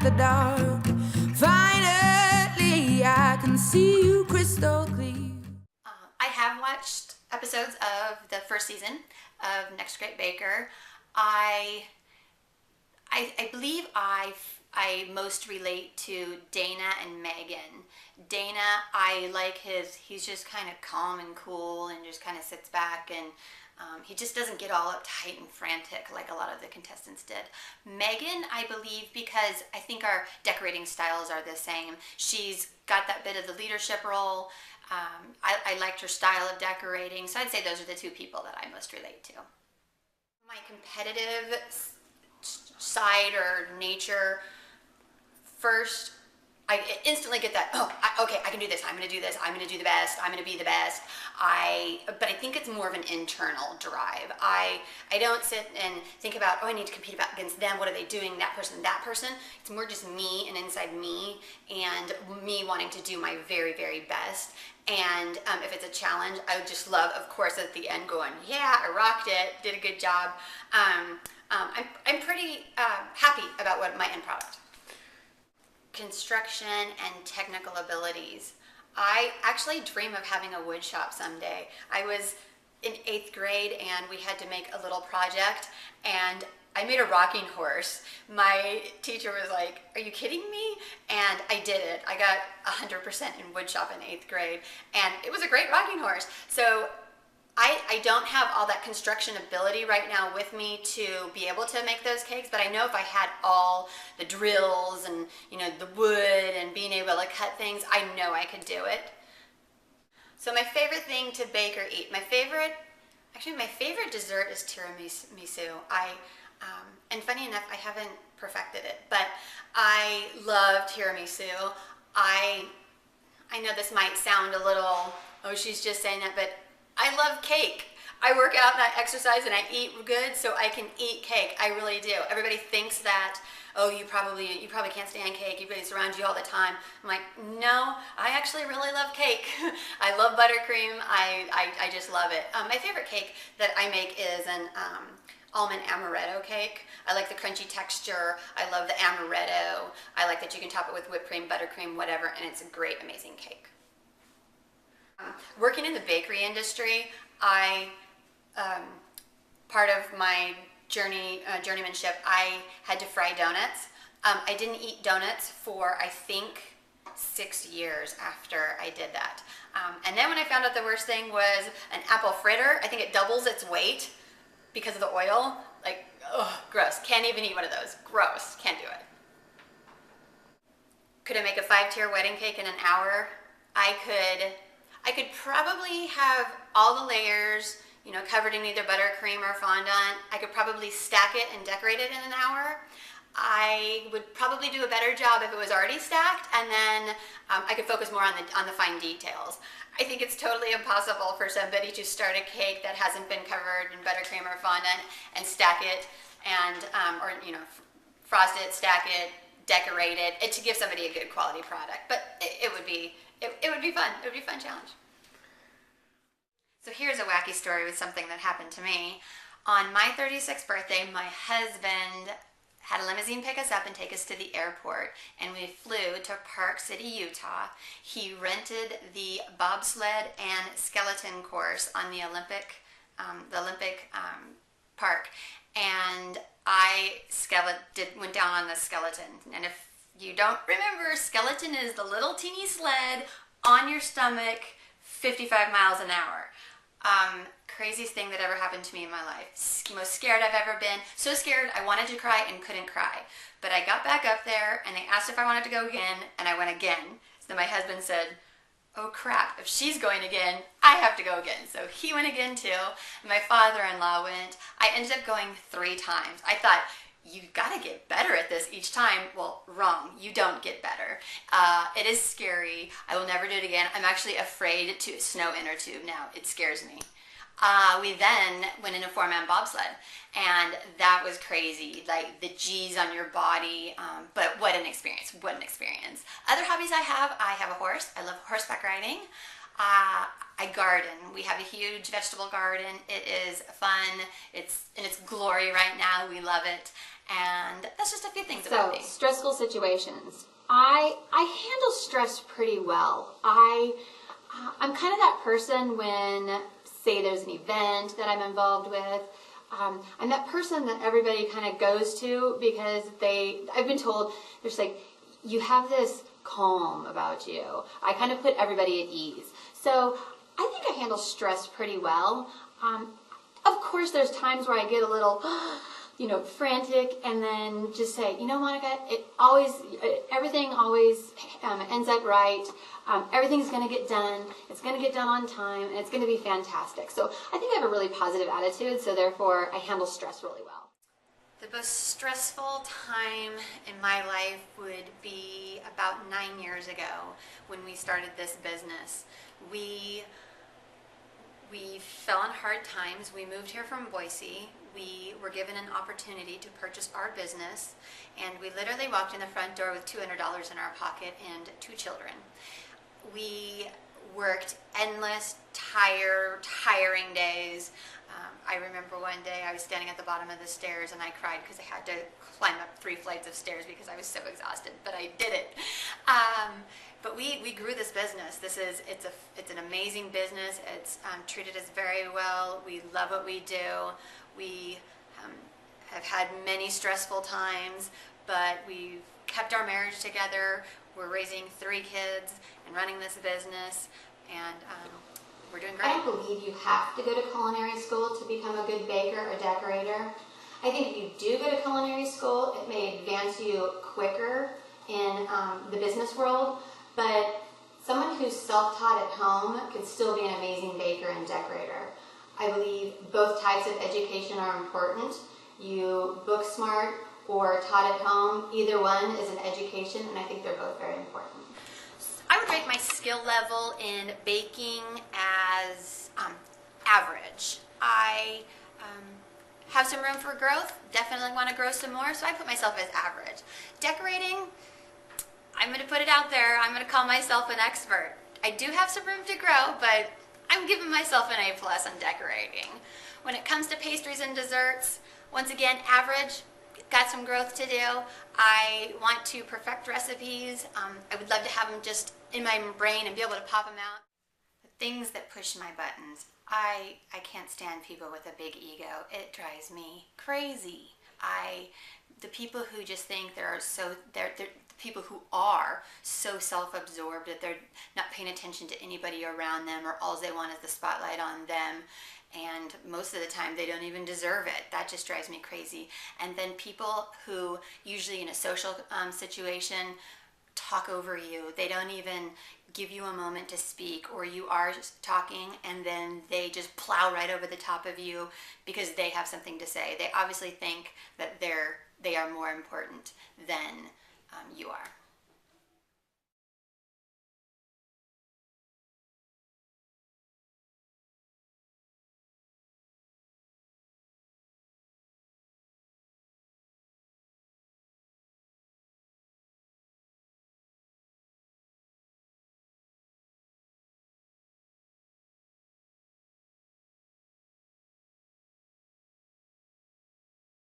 the dark. Finally, I can see you crystal clear. I have watched episodes of the first season of Next Great Baker. I believe I most relate to Dana and Megan. Dana, I like he's just kind of calm and cool and just kind of sits back, and he just doesn't get all uptight and frantic like a lot of the contestants did. Megan, I believe, because I think our decorating styles are the same. She's got that bit of the leadership role. I liked her style of decorating, so I'd say those are the two people that I most relate to. My competitive side or nature, first, I instantly get that, okay, I can do this, I'm going to do this, I'm going to do the best, I'm going to be the best. But I think it's more of an internal drive. I don't sit and think about, I need to compete against them, what are they doing, that person. It's more just me and inside me and me wanting to do my very, very best. And if it's a challenge, I would just love, of course, at the end going, yeah, I rocked it, did a good job. I'm pretty happy about my end product. Construction and technical abilities. I actually dream of having a wood shop someday. I was in 8th grade and we had to make a little project, and I made a rocking horse. My teacher was like, are you kidding me? And I did it. I got 100% in wood shop in 8th grade, and it was a great rocking horse. So I don't have all that construction ability right now with me to be able to make those cakes, but I know if I had all the drills and, you know, the wood and being able to cut things, I know I could do it. So my favorite thing to bake or eat, my favorite dessert is tiramisu. And funny enough, I haven't perfected it, but I love tiramisu. I know this might sound a little, oh, she's just saying that, but I love cake. I work out and I exercise and I eat good so I can eat cake. I really do. Everybody thinks that, oh, you probably can't stand cake. Everybody surrounds you all the time. I'm like, no, I actually really love cake. I love buttercream. I just love it. My favorite cake that I make is an almond amaretto cake. I like the crunchy texture. I love the amaretto. I like that you can top it with whipped cream, buttercream, whatever, and it's a great, amazing cake. Working in the bakery industry, part of my journeymanship, I had to fry donuts. I didn't eat donuts for, I think, 6 years after I did that. And then when I found out the worst thing was an apple fritter, I think it doubles its weight because of the oil. Like, ugh, gross. Can't even eat one of those. Gross. Can't do it. Could I make a 5-tier wedding cake in an hour? I could probably have all the layers, you know, covered in either buttercream or fondant. I could probably stack it and decorate it in an hour. I would probably do a better job if it was already stacked, and then I could focus more on the fine details. I think it's totally impossible for somebody to start a cake that hasn't been covered in buttercream or fondant and stack it and, or, you know, frost it, stack it, decorate it, to give somebody a good quality product. But it would be fun. It would be a fun challenge. So here's a wacky story with something that happened to me. On my 36th birthday, my husband had a limousine pick us up and take us to the airport, and we flew to Park City, Utah. He rented the bobsled and skeleton course on the Olympic park, and I went down on the skeleton. And if you don't remember, skeleton is the little teeny sled on your stomach, 55 miles an hour. Craziest thing that ever happened to me in my life. Most scared I've ever been. So scared I wanted to cry and couldn't cry. But I got back up there and they asked if I wanted to go again, and I went again. So my husband said, oh crap, if she's going again, I have to go again. So he went again too. My father-in-law went. I ended up going 3 times. I thought, you gotta get better at this each time. Well, wrong. You don't get better. It is scary. I will never do it again. I'm actually afraid to snow inner tube now. It scares me. We then went in a 4-man bobsled, and that was crazy. Like the G's on your body, but what an experience. What an experience. Other hobbies I have a horse. I love horseback riding. I garden. We have a huge vegetable garden. It is fun. It's in its glory right now. We love it. And that's just a few things about me. So, stressful situations. I handle stress pretty well. I'm kind of that person when, say, there's an event that I'm involved with. I'm that person that everybody kind of goes to because I've been told, there's like, you have this calm about you. I kind of put everybody at ease. So I think I handle stress pretty well. Of course, there's times where I get a little, frantic, and then just say, Monica, everything always ends up right. Everything's going to get done. It's going to get done on time, and it's going to be fantastic. So I think I have a really positive attitude, so therefore I handle stress really well. The most stressful time in my life would be about 9 years ago when we started this business. We fell on hard times. We moved here from Boise. We were given an opportunity to purchase our business, and we literally walked in the front door with $200 in our pocket and 2 children. We worked endless, tiring days. I remember one day I was standing at the bottom of the stairs and I cried because I had to climb up 3 flights of stairs because I was so exhausted, but I did it. But we grew this business. It's an amazing business. It's treated us very well. We love what we do. We have had many stressful times, but we've kept our marriage together. We're raising 3 kids and running this business, and we're doing great. I don't believe you have to go to culinary school to become a good baker or decorator. I think if you do go to culinary school, it may advance you quicker in the business world, but someone who's self-taught at home can still be an amazing baker and decorator. I believe both types of education are important. You book smart or taught at home, either one is an education, and I think they're both very important. I would rate my skill level in baking as average. I have some room for growth, definitely want to grow some more, so I put myself as average. Decorating, I'm going to put it out there, I'm going to call myself an expert. I do have some room to grow, but I'm giving myself an A+ on decorating. When it comes to pastries and desserts, once again, average. Got some growth to do. I want to perfect recipes. I would love to have them just in my brain and be able to pop them out. The things that push my buttons. I can't stand people with a big ego. It drives me crazy. The people who just think they're the people who are so self-absorbed that they're not paying attention to anybody around them, or all they want is the spotlight on them. And most of the time they don't even deserve it. That just drives me crazy. And then people who, usually in a social situation, talk over you. They don't even give you a moment to speak, or you are talking and then they just plow right over the top of you because they have something to say. They obviously think that they are more important than you are.